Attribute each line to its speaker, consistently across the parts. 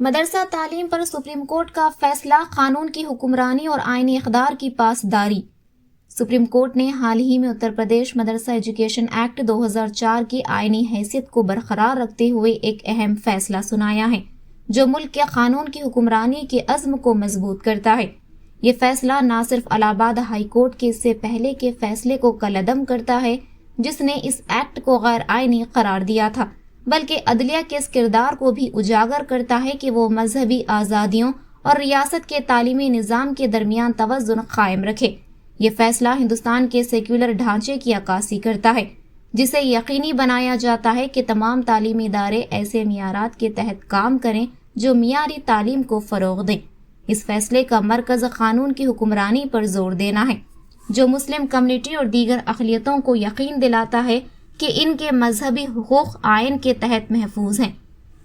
Speaker 1: مدرسہ تعلیم پر supreme court کا فیصلہ، قانون کی حکمرانی اور آئینی اقدار کی پاسداری۔ سپریم کورٹ نے حال ہی میں اتر پردیش مدرسہ ایجوکیشن ایکٹ 2004 کی آئینی حیثیت کو برقرار رکھتے ہوئے ایک اہم فیصلہ سنایا ہے جو ملک کے قانون کی حکمرانی کے عزم کو مضبوط کرتا ہے۔ یہ فیصلہ نہ صرف الہ آباد ہائی کورٹ کے اس سے پہلے کے فیصلے کو کالعدم کرتا ہے جس نے اس ایکٹ کو غیر آئینی قرار دیا تھا، بلکہ عدلیہ کے اس کردار کو بھی اجاگر کرتا ہے کہ وہ مذہبی آزادیوں اور ریاست کے تعلیمی نظام کے درمیان توازن قائم رکھے۔ یہ فیصلہ ہندوستان کے سیکولر ڈھانچے کی عکاسی کرتا ہے جسے یقینی بنایا جاتا ہے کہ تمام تعلیمی ادارے ایسے معیارات کے تحت کام کریں جو معیاری تعلیم کو فروغ دیں۔ اس فیصلے کا مرکز قانون کی حکمرانی پر زور دینا ہے جو مسلم کمیونٹی اور دیگر اقلیتوں کو یقین دلاتا ہے کہ ان کے مذہبی حقوق آئین کے تحت محفوظ ہیں۔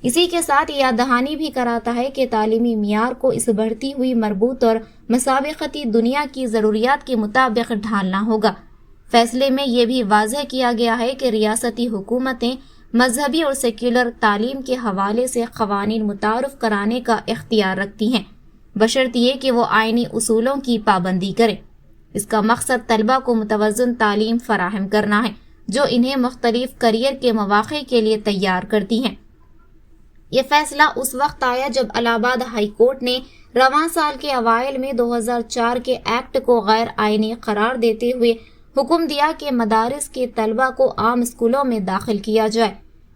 Speaker 1: اسی کے ساتھ یہ یاد دہانی بھی کراتا ہے کہ تعلیمی معیار کو اس بڑھتی ہوئی مربوط اور مسابقتی دنیا کی ضروریات کے مطابق ڈھالنا ہوگا۔ فیصلے میں یہ بھی واضح کیا گیا ہے کہ ریاستی حکومتیں مذہبی اور سیکولر تعلیم کے حوالے سے قوانین متعارف کرانے کا اختیار رکھتی ہیں، بشرط یہ کہ وہ آئینی اصولوں کی پابندی کریں۔ اس کا مقصد طلبہ کو متوازن تعلیم فراہم کرنا ہے جو انہیں مختلف کیریئر کے مواقع کے لیے تیار کرتی ہیں۔ یہ فیصلہ اس وقت آیا جب الہ آباد ہائی کورٹ نے رواں سال کے اوائل میں 2004 کے ایکٹ کو غیر آئینی قرار دیتے ہوئے حکم دیا کہ مدارس کے طلبہ کو عام اسکولوں میں داخل کیا جائے۔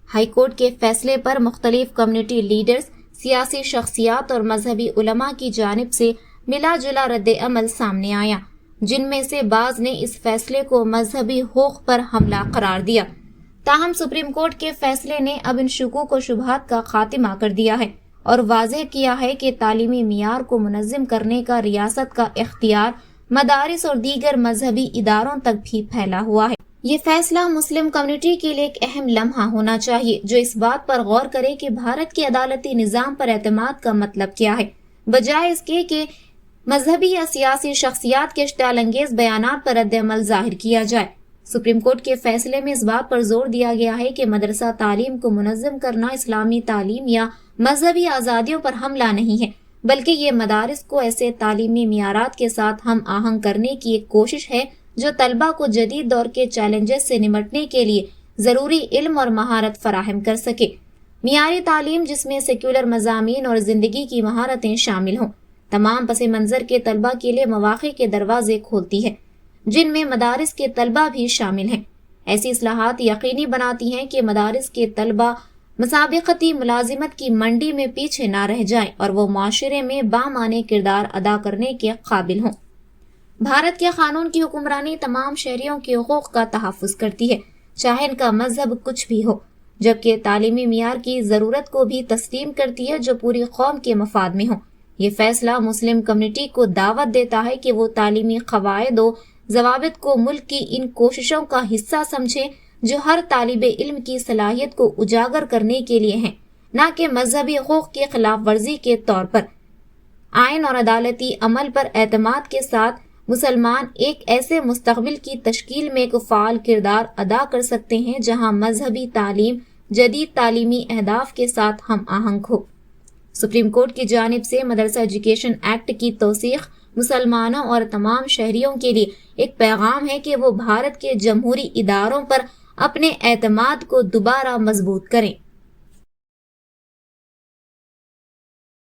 Speaker 1: ہائی کورٹ کے فیصلے پر مختلف کمیونٹی لیڈرز، سیاسی شخصیات اور مذہبی علماء کی جانب سے ملا جلا رد عمل سامنے آیا، جن میں سے بعض نے اس فیصلے کو مذہبی حقوق پر حملہ قرار دیا۔ تاہم سپریم کورٹ کے فیصلے نے اب ان شکوک و شبہات کا خاتمہ کر دیا ہے اور واضح کیا ہے کہ تعلیمی معیار کو منظم کرنے کا ریاست کا اختیار مدارس اور دیگر مذہبی اداروں تک بھی پھیلا ہوا ہے۔ یہ فیصلہ مسلم کمیونٹی کے لیے ایک اہم لمحہ ہونا چاہیے جو اس بات پر غور کرے کہ بھارت کے عدالتی نظام پر اعتماد کا مطلب کیا ہے، بجائے اس کے کہ مذہبی یا سیاسی شخصیات کے اشتعال انگیز بیانات پر رد عمل ظاہر کیا جائے۔ سپریم کورٹ کے فیصلے میں اس بات پر زور دیا گیا ہے کہ مدرسہ تعلیم کو منظم کرنا اسلامی تعلیم یا مذہبی آزادیوں پر حملہ نہیں ہے، بلکہ یہ مدارس کو ایسے تعلیمی معیارات کے ساتھ ہم آہنگ کرنے کی ایک کوشش ہے جو طلبہ کو جدید دور کے چیلنجز سے نمٹنے کے لیے ضروری علم اور مہارت فراہم کر سکے۔ معیاری تعلیم جس میں سیکولر مضامین اور زندگی کی مہارتیں شامل ہوں، تمام پس منظر کے طلبہ کے لیے مواقع کے دروازے کھولتی ہے، جن میں مدارس کے طلبہ بھی شامل ہیں۔ ایسی اصلاحات یقینی بناتی ہیں کہ مدارس کے طلبہ مسابقتی ملازمت کی منڈی میں پیچھے نہ رہ جائیں اور وہ معاشرے میں بامعنی کردار ادا کرنے کے قابل ہوں۔ بھارت کے قانون کی حکمرانی تمام شہریوں کے حقوق کا تحفظ کرتی ہے، چاہے ان کا مذہب کچھ بھی ہو، جبکہ تعلیمی معیار کی ضرورت کو بھی تسلیم کرتی ہے جو پوری قوم کے مفاد میں ہو۔ یہ فیصلہ مسلم کمیونٹی کو دعوت دیتا ہے کہ وہ تعلیمی قواعد و ضوابط کو ملک کی ان کوششوں کا حصہ سمجھیں جو ہر طالب علم کی صلاحیت کو اجاگر کرنے کے لیے ہیں، نہ کہ مذہبی حقوق کی خلاف ورزی کے طور پر۔ آئین اور عدالتی عمل پر اعتماد کے ساتھ مسلمان ایک ایسے مستقبل کی تشکیل میں ایک فعال کردار ادا کر سکتے ہیں جہاں مذہبی تعلیم جدید تعلیمی اہداف کے ساتھ ہم آہنگ ہو۔ سپریم کورٹ کی جانب سے مدرسہ ایجوکیشن ایکٹ کی توثیق مسلمانوں اور تمام شہریوں کے لیے ایک پیغام ہے کہ وہ بھارت کے جمہوری اداروں پر اپنے اعتماد کو دوبارہ مضبوط کریں۔